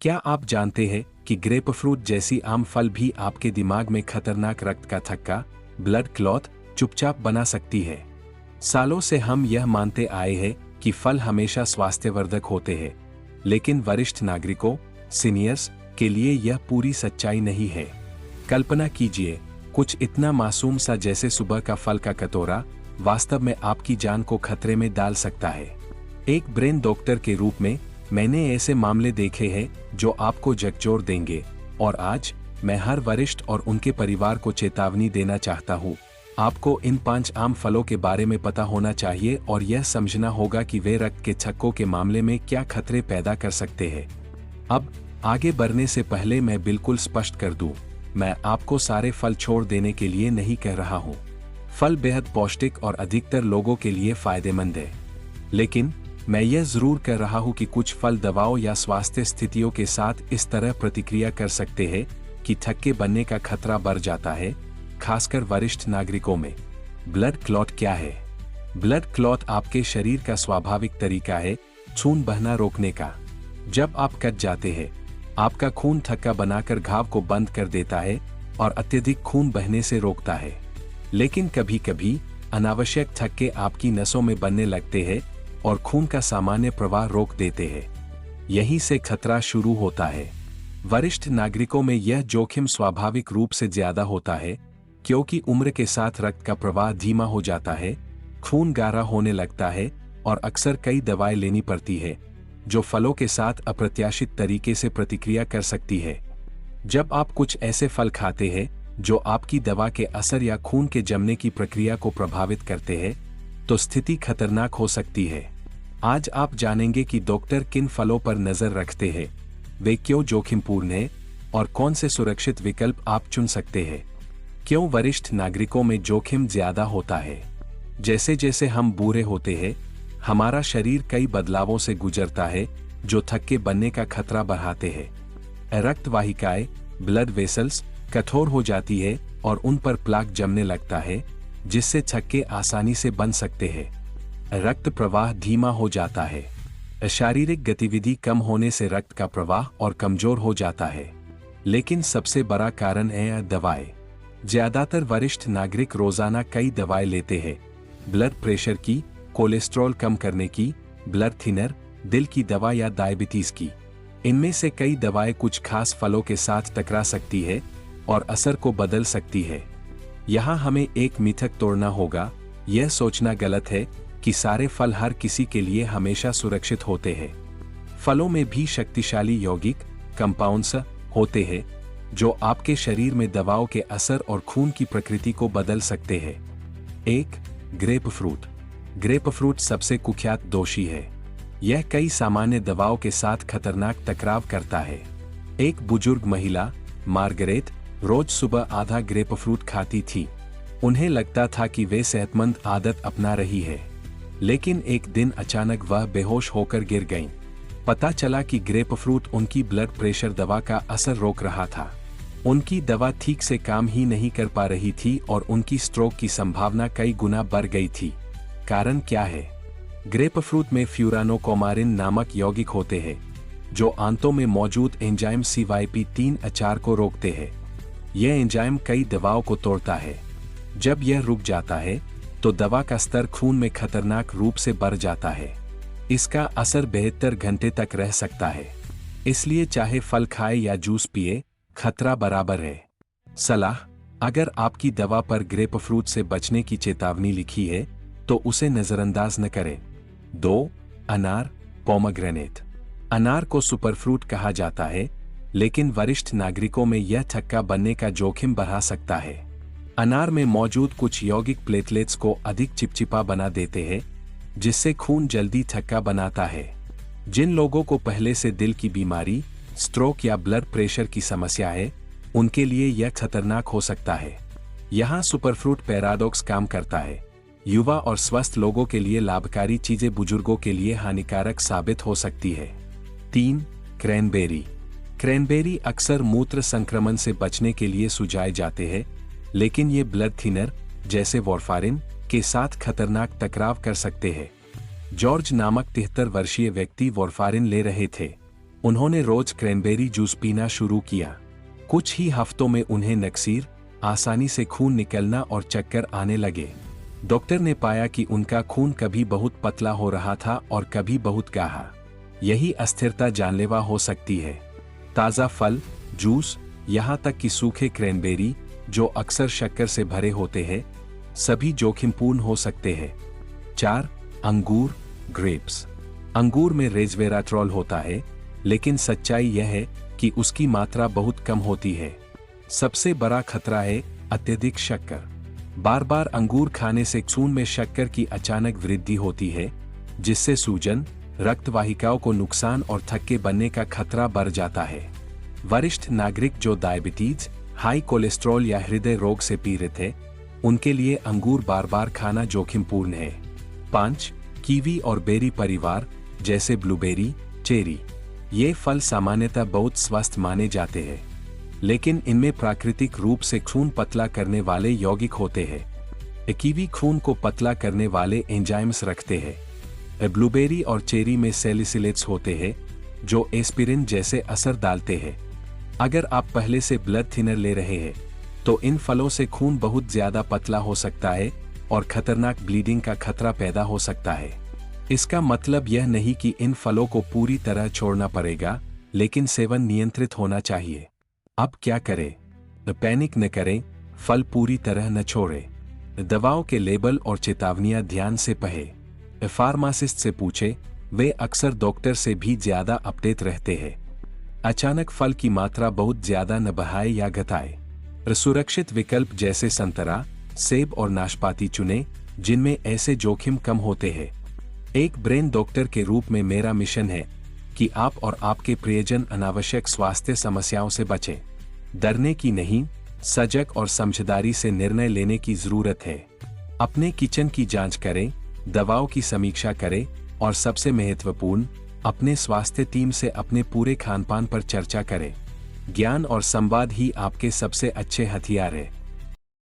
क्या आप जानते हैं कि ग्रेपफ्रूट जैसी आम फल भी आपके दिमाग में खतरनाक रक्त का थक्का, ब्लड क्लॉट, चुपचाप बना सकती है। सालों से हम यह मानते आए हैं कि फल हमेशा स्वास्थ्यवर्धक होते हैं, लेकिन वरिष्ठ नागरिकों, सीनियर्स के लिए यह पूरी सच्चाई नहीं है। कल्पना कीजिए, कुछ इतना मासूम सा जैसे सुबह का फल का कटोरा वास्तव में आपकी जान को खतरे में डाल सकता है। एक ब्रेन डॉक्टर के रूप में मैंने ऐसे मामले देखे हैं जो आपको झकझोर देंगे, और आज मैं हर वरिष्ठ और उनके परिवार को चेतावनी देना चाहता हूँ। आपको इन 5 आम फलों के बारे में पता होना चाहिए और यह समझना होगा कि वे रक्त के थक्कों के मामले में क्या खतरे पैदा कर सकते हैं। अब आगे बढ़ने से पहले मैं बिल्कुल स्पष्ट कर दूं, मैं आपको सारे फल छोड़ देने के लिए नहीं कह रहा हूं। फल बेहद पौष्टिक और अधिकतर लोगों के लिए फायदेमंद है, लेकिन मैं यह जरूर कह रहा हूं कि कुछ फल दवाओं या स्वास्थ्य स्थितियों के साथ इस तरह प्रतिक्रिया कर सकते हैं कि थक्के बनने का खतरा बढ़ जाता है, खासकर वरिष्ठ नागरिकों में। ब्लड क्लॉट क्या है? ब्लड क्लॉट आपके शरीर का स्वाभाविक तरीका है खून बहना रोकने का। जब आप कट जाते हैं, आपका खून थक्का बनाकर घाव को बंद कर देता है और अत्यधिक खून बहने से रोकता है। लेकिन कभी कभी अनावश्यक थक्के आपकी नसों में बनने लगते हैं और खून का सामान्य प्रवाह रोक देते हैं। यहीं से खतरा शुरू होता है। वरिष्ठ नागरिकों में यह जोखिम स्वाभाविक रूप से ज्यादा होता है, क्योंकि उम्र के साथ रक्त का प्रवाह धीमा हो जाता है, खून गाढ़ा होने लगता है और अक्सर कई दवाएं लेनी पड़ती है, जो फलों के साथ अप्रत्याशित तरीके से प्रतिक्रिया कर सकती है। जब आप कुछ ऐसे फल खाते हैं जो आपकी दवा के असर या खून के जमने की प्रक्रिया को प्रभावित करते हैं, तो स्थिति खतरनाक हो सकती है। आज आप जानेंगे कि डॉक्टर किन फलों पर नजर रखते हैं, वे क्यों जोखिमपूर्ण हैं और कौन से सुरक्षित विकल्प आप चुन सकते हैं। क्यों वरिष्ठ नागरिकों में जोखिम ज्यादा होता है? जैसे जैसे हम बूढ़े होते हैं, हमारा शरीर कई बदलावों से गुजरता है जो थक्के बनने का खतरा बढ़ाते हैं। रक्त वाहिकाएं, ब्लड वेसल्स कठोर हो जाती है और उन पर प्लाक जमने लगता है, जिससे थक्के आसानी से बन सकते हैं। रक्त प्रवाह धीमा हो जाता है। शारीरिक गतिविधि कम होने से रक्त का प्रवाह और कमजोर हो जाता है। लेकिन सबसे बड़ा कारण है दवाएं। ज्यादातर वरिष्ठ नागरिक रोजाना कई दवाएं लेते हैं, ब्लड प्रेशर की, कोलेस्ट्रॉल कम करने की, ब्लड थिनर, दिल की दवा या डायबिटीज की। इनमें से कई दवाएं कुछ खास फलों के साथ टकरा सकती है और असर को बदल सकती है। यहाँ हमें एक मिथक तोड़ना होगा। यह सोचना गलत है कि सारे फल हर किसी के लिए हमेशा सुरक्षित होते हैं। फलों में भी शक्तिशाली यौगिक कंपाउंड्स होते हैं जो आपके शरीर में दवाओं के असर और खून की प्रकृति को बदल सकते हैं। 1. ग्रेपफ्रूट। ग्रेपफ्रूट सबसे कुख्यात दोषी है। यह कई सामान्य दवाओं के साथ खतरनाक टकराव करता है। एक बुजुर्ग महिला, मार्गरेट, रोज सुबह आधा ग्रेपफ्रूट खाती थी। उन्हें लगता था कि वे सेहतमंद आदत अपना रही है, लेकिन एक दिन अचानक वह बेहोश होकर गिर गईं। पता चला कि ग्रेपफ्रूट उनकी ब्लड प्रेशर दवा का असर रोक रहा था। उनकी दवा ठीक से काम ही नहीं कर पा रही थी और उनकी स्ट्रोक की संभावना कई गुना बढ़ गई थी। कारण क्या है? ग्रेपफ्रूट में फ्यूरानोकोमारिन नामक यौगिक होते हैं जो आंतों में मौजूद एंजाइम CYP3 को रोकते हैं। यह एंजाइम कई दवाओं को तोड़ता है। जब यह रुक जाता है तो दवा का स्तर खून में खतरनाक रूप से बढ़ जाता है। इसका असर 72 घंटे तक रह सकता है। इसलिए चाहे फल खाए या जूस पिए, खतरा बराबर है। सलाह: अगर आपकी दवा पर ग्रेपफ्रूट से बचने की चेतावनी लिखी है तो उसे नजरअंदाज न करें। 2. अनार, पोमग्रेनेट। अनार को सुपरफ्रूट कहा जाता है, लेकिन वरिष्ठ नागरिकों में यह थक्का बनने का जोखिम बढ़ा सकता है। अनार में मौजूद कुछ यौगिक प्लेटलेट्स को अधिक चिपचिपा बना देते हैं, जिससे खून जल्दी थक्का बनाता है। जिन लोगों को पहले से दिल की बीमारी, स्ट्रोक या ब्लड प्रेशर की समस्या है, उनके लिए यह खतरनाक हो सकता है। यहाँ सुपरफ्रूट पैराडॉक्स काम करता है। युवा और स्वस्थ लोगों के लिए लाभकारी चीजें बुजुर्गों के लिए हानिकारक साबित हो सकती है। 3. क्रैनबेरी। क्रैनबेरी अक्सर मूत्र संक्रमण से बचने के लिए सुझाए जाते हैं, लेकिन ये ब्लड थिनर जैसे वॉरफारिन के साथ खतरनाक टकराव कर सकते हैं। जॉर्ज नामक 73 वर्षीय व्यक्ति वॉरफारिन ले रहे थे। उन्होंने रोज क्रैनबेरी जूस पीना शुरू किया। कुछ ही हफ्तों में उन्हें नक्सीर, आसानी से खून निकलना और चक्कर आने लगे। डॉक्टर ने पाया कि उनका खून कभी बहुत पतला हो रहा था और कभी बहुत गाढ़ा। यही अस्थिरता जानलेवा हो सकती है। ताज़ा फल, जूस, यहाँ तक कि सूखे क्रैनबेरी, जो अक्सर शक्कर से भरे होते हैं, सभी जोखिमपूर्ण हो सकते हैं। 4. अंगूर, ग्रेप्स। अंगूर में रेस्वेराट्रोल होता है, लेकिन सच्चाई यह है कि उसकी मात्रा बहुत कम होती है। सबसे बड़ा खतरा है अत्यधिक शक्कर। बार बार अंगूर खाने से खून में शक्कर की अचानक वृद्धि होती है, जिससे सूजन, रक्त वाहिकाओं को नुकसान और थक्के बनने का खतरा बढ़ जाता है। वरिष्ठ नागरिक जो डायबिटीज, हाई कोलेस्ट्रॉल या हृदय रोग से पीड़ित है, उनके लिए अंगूर बार बार खाना जोखिमपूर्ण है। 5. कीवी और बेरी परिवार, जैसे ब्लूबेरी, चेरी। ये फल सामान्यतः बहुत स्वस्थ माने जाते हैं, लेकिन इनमें प्राकृतिक रूप से खून पतला करने वाले यौगिक होते हैं। कीवी खून को पतला करने वाले एंजाइम्स रखते हैं। ब्लूबेरी और चेरी में सैलिसिलेट्स होते हैं, जो एस्पिरिन जैसे असर डालते हैं। अगर आप पहले से ब्लड थिनर ले रहे हैं, तो इन फलों से खून बहुत ज्यादा पतला हो सकता है और खतरनाक ब्लीडिंग का खतरा पैदा हो सकता है। इसका मतलब यह नहीं कि इन फलों को पूरी तरह छोड़ना पड़ेगा, लेकिन सेवन नियंत्रित होना चाहिए। अब क्या करें? पैनिक न करें, फल पूरी तरह न छोड़ें। दवाओं के लेबल और चेतावनियां ध्यान से पढ़ें। फार्मासिस्ट से पूछें, वे अक्सर डॉक्टर से भी ज्यादा अपडेट रहते हैं। अचानक फल की मात्रा बहुत ज्यादा न बढ़ाए या घटाए। सुरक्षित विकल्प जैसे संतरा, सेब और नाशपाती चुनें, जिनमें ऐसे जोखिम कम होते हैं। एक ब्रेन डॉक्टर के रूप में मेरा मिशन है कि आप और आपके प्रियजन अनावश्यक स्वास्थ्य समस्याओं से बचें। डरने की नहीं, सजग और समझदारी से निर्णय लेने की जरूरत है। अपने किचन की जांच करें, दवाओं की समीक्षा करें और सबसे महत्वपूर्ण, अपने स्वास्थ्य टीम से अपने पूरे खानपान पर चर्चा करें। ज्ञान और संवाद ही आपके सबसे अच्छे हथियार है।